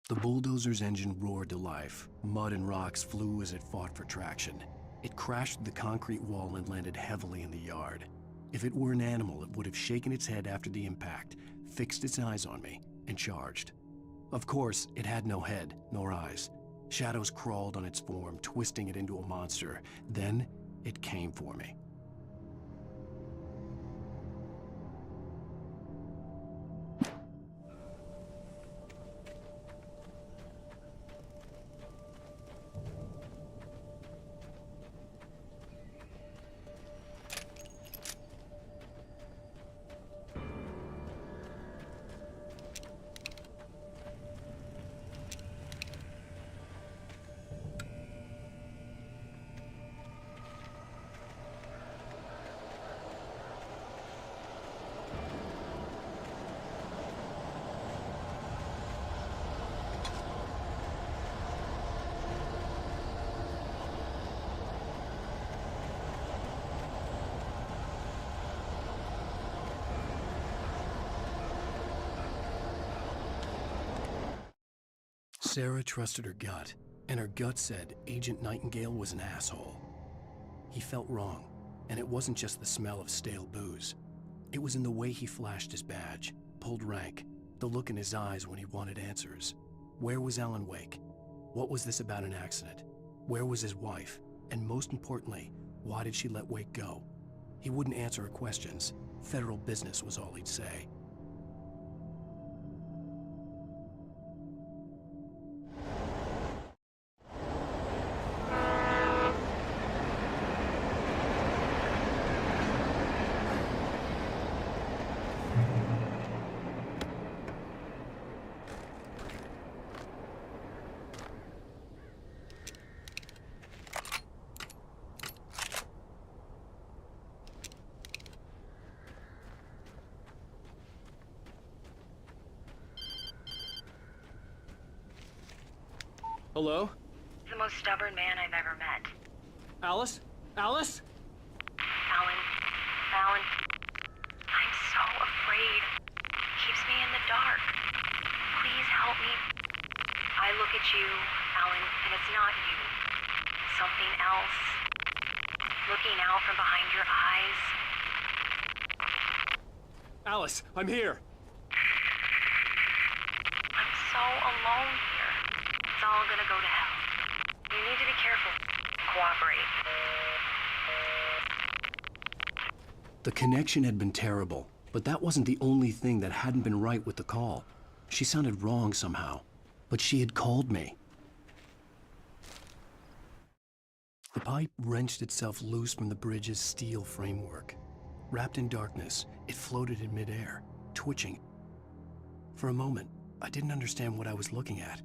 [SPEAKER 2] The bulldozer's engine roared to life. Mud and rocks flew as it fought for traction. It crashed through the concrete wall and landed heavily in the yard. If it were an animal, it would have shaken its head after the impact, fixed its eyes on me, and charged. Of course, it had no head, nor eyes. Shadows crawled on its form, twisting it into a monster. Then, it came for me. Sarah trusted her gut, and her gut said Agent Nightingale was an asshole. He felt wrong, and it wasn't just the smell of stale booze. It was in the way he flashed his badge, pulled rank, the look in his eyes when he wanted answers. Where was Alan Wake? What was this about an accident? Where was his wife? And most importantly, why did she let Wake go? He wouldn't answer her questions. Federal business was all he'd say.
[SPEAKER 4] Hello?
[SPEAKER 7] He's the most stubborn man I've ever met.
[SPEAKER 4] Alice? Alice?
[SPEAKER 7] Alan. Alan. I'm so afraid. He keeps me in the dark. Please help me. I look at you, Alan, and it's not you. It's something else. Looking out from behind your eyes.
[SPEAKER 4] Alice, I'm here.
[SPEAKER 7] I'm so alone here. It's all gonna go to hell. You need to be careful. Cooperate.
[SPEAKER 2] The connection had been terrible, but that wasn't the only thing that hadn't been right with the call. She sounded wrong somehow, but she had called me. The pipe wrenched itself loose from the bridge's steel framework. Wrapped in darkness, it floated in midair, twitching. For a moment, I didn't understand what I was looking at.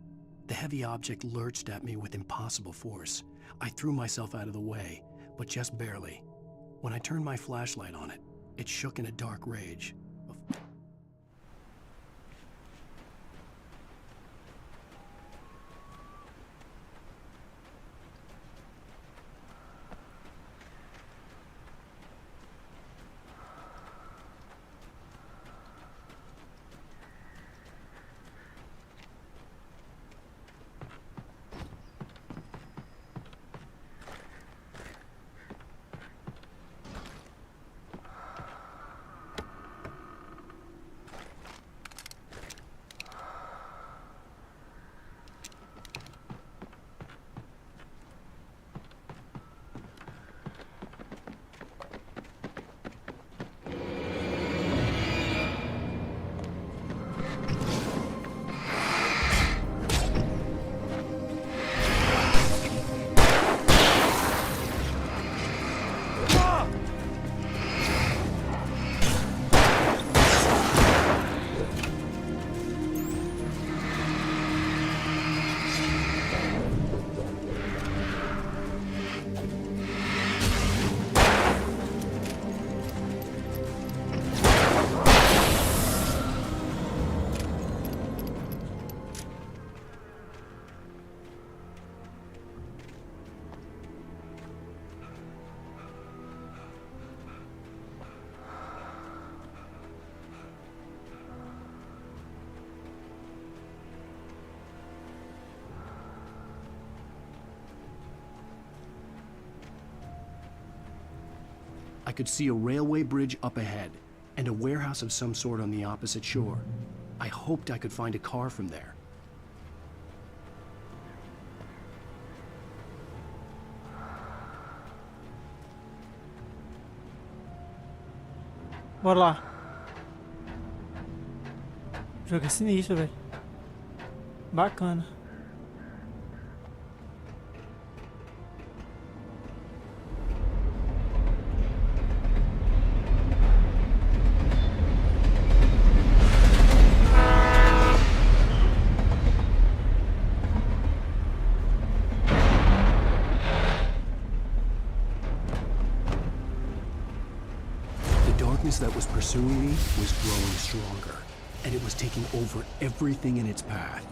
[SPEAKER 2] The heavy object lurched at me with impossible force. I threw myself out of the way, but just barely. When I turned my flashlight on it, it shook in a dark rage. I could see a railway bridge up ahead, and a warehouse of some sort on the opposite shore. I hoped I could find a car from there.
[SPEAKER 1] Bora lá. O jogo é sinistro, velho. Bacana.
[SPEAKER 2] That was pursuing me was growing stronger, and it was taking over everything in its path.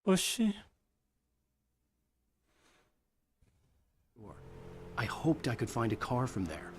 [SPEAKER 1] Oxi.
[SPEAKER 2] I hoped I could find a car from there.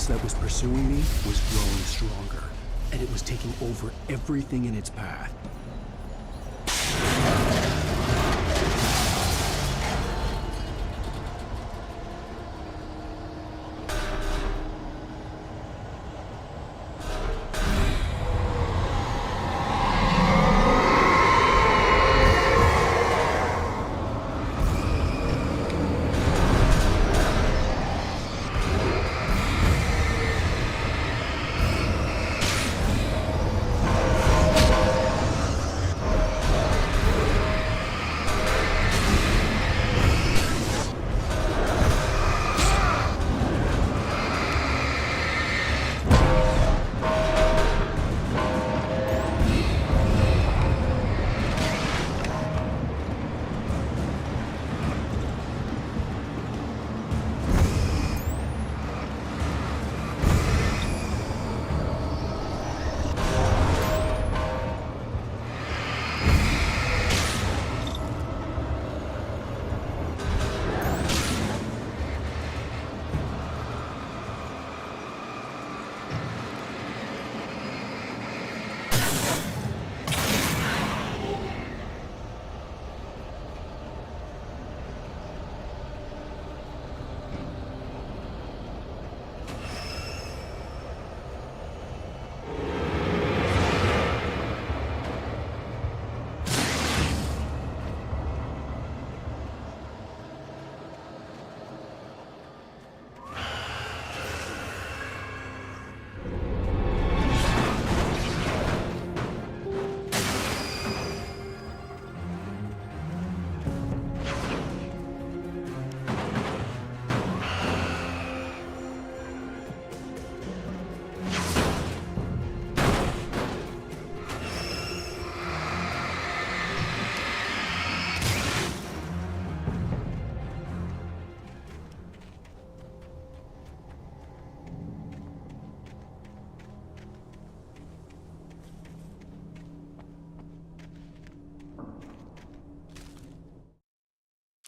[SPEAKER 2] That was pursuing me was growing stronger, and it was taking over everything in its path.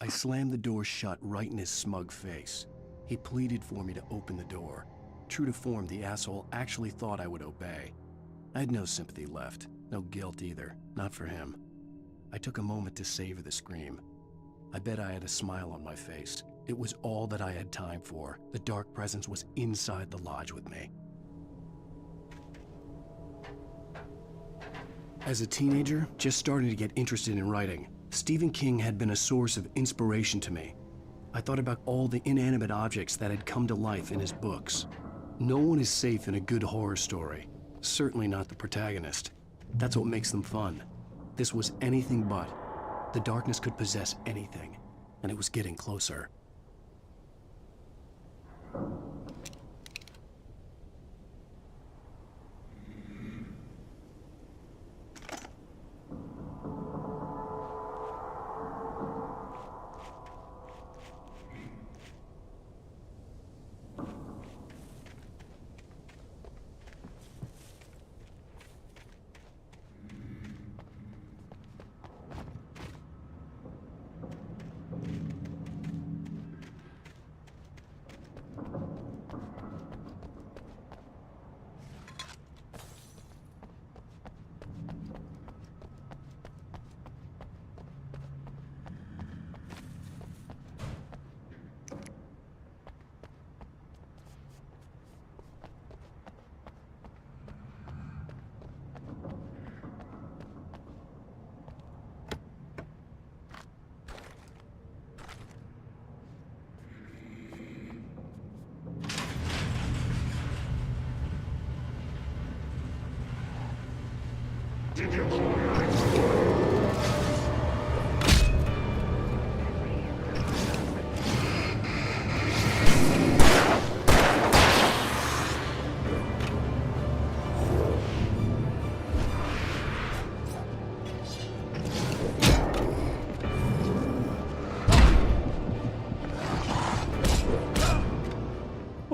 [SPEAKER 2] I slammed the door shut right in his smug face. He pleaded for me to open the door. True to form, the asshole actually thought I would obey. I had no sympathy left, no guilt either, not for him. I took a moment to savor the scream. I bet I had a smile on my face. It was all that I had time for. The dark presence was inside the lodge with me. As a teenager, just starting to get interested in writing, Stephen King had been a source of inspiration to me. I thought about all the inanimate objects that had come to life in his books. No one is safe in a good horror story. Certainly not the protagonist. That's what makes them fun. This was anything but. The darkness could possess anything, and it was getting closer.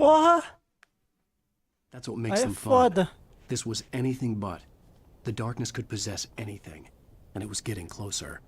[SPEAKER 1] Porra!
[SPEAKER 2] That's what makes
[SPEAKER 1] Aí é
[SPEAKER 2] them fun.
[SPEAKER 1] foda.
[SPEAKER 2] This was anything but. The darkness could possess anything, and it was getting closer.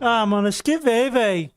[SPEAKER 1] Ah, mano, esquivei, velho.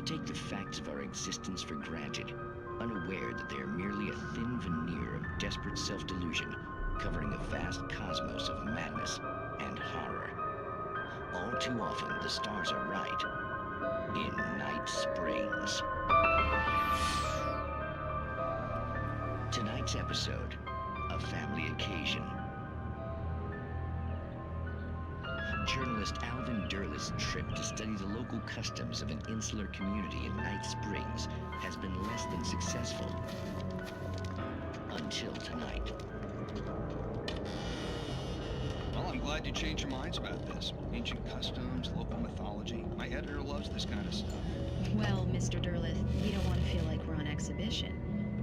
[SPEAKER 19] Take the facts of our existence for granted, unaware that they are merely a thin veneer of desperate self-delusion, covering a vast cosmos of madness and horror. All too often, the stars are right. In Night Springs. Tonight's episode, a family occasion. Journalist Alvin Durleth's trip to study the local customs of an insular community in Night Springs has been less than successful. Until tonight.
[SPEAKER 20] Well, I'm glad you changed your minds about this. Ancient customs, local mythology. My editor loves this kind of stuff.
[SPEAKER 21] Well, Mr. Durleth, we don't want to feel like we're on exhibition.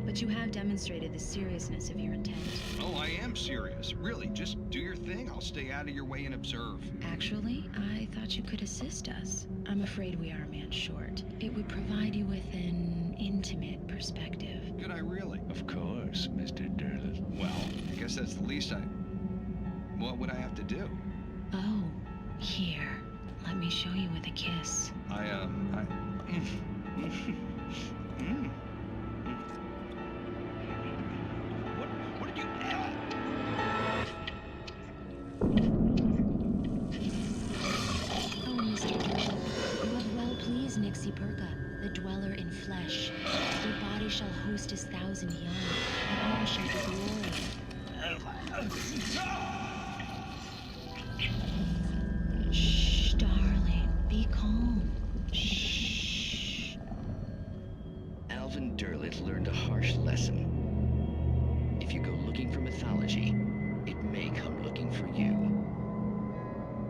[SPEAKER 21] But you have demonstrated the seriousness of your intent.
[SPEAKER 20] Oh, I am serious. Really, just do your thing. I'll stay out of your way and observe.
[SPEAKER 21] Actually, I thought you could assist us. I'm afraid we are a man short. It would provide you with an intimate perspective.
[SPEAKER 20] Could I really?
[SPEAKER 19] Of course, Mr. Durleth.
[SPEAKER 20] Well, I guess that's the least What would I have to do?
[SPEAKER 21] Oh, here. Let me show you with a kiss.
[SPEAKER 20] What did you...
[SPEAKER 21] Oh, Mr. Durleth, you have well pleased Nixie Perka, the dweller in flesh. Your body shall host 1,000 young, and all shall be glory. Shh, darling, be calm.
[SPEAKER 19] Shh. Alvin Durleth learned a harsh lesson. If you go looking for mythology, it may come looking for you.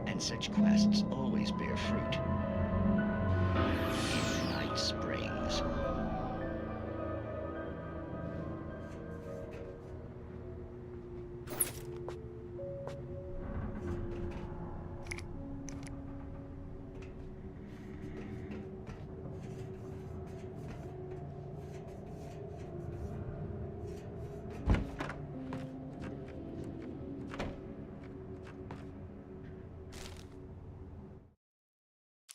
[SPEAKER 19] And such quests always bear fruit. In Night Springs.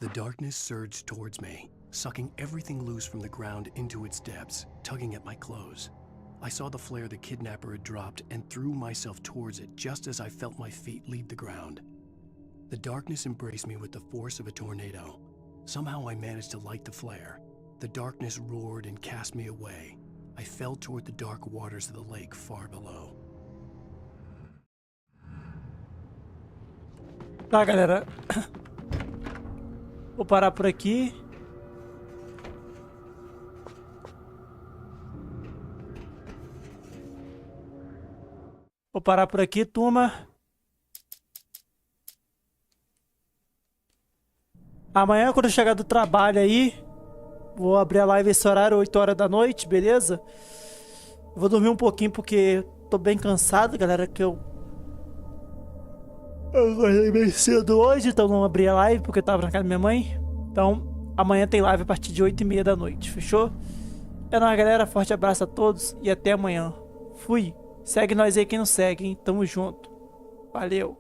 [SPEAKER 2] The darkness surged towards me, sucking everything loose from the ground into its depths, tugging at my clothes. I saw the flare the kidnapper had dropped and threw myself towards it just as I felt my feet leave the ground. The darkness embraced me with the force of a tornado. Somehow I managed to light the flare. The darkness roared and cast me away. I fell toward the dark waters of the lake far below.
[SPEAKER 1] Tá, galera. Vou parar por aqui. Vou parar por aqui, turma. Amanhã, quando eu chegar do trabalho aí, vou abrir a live esse horário, 8 horas da noite, beleza? Vou dormir um pouquinho porque tô bem cansado, galera, que eu Eu acordei bem cedo hoje, então não abri a live porque eu tava na casa da minha mãe. Então, amanhã tem live a partir de 8h30 da noite, fechou? É nóis, galera. Forte abraço a todos e até amanhã. Fui. Segue nós aí quem não segue, hein? Tamo junto. Valeu.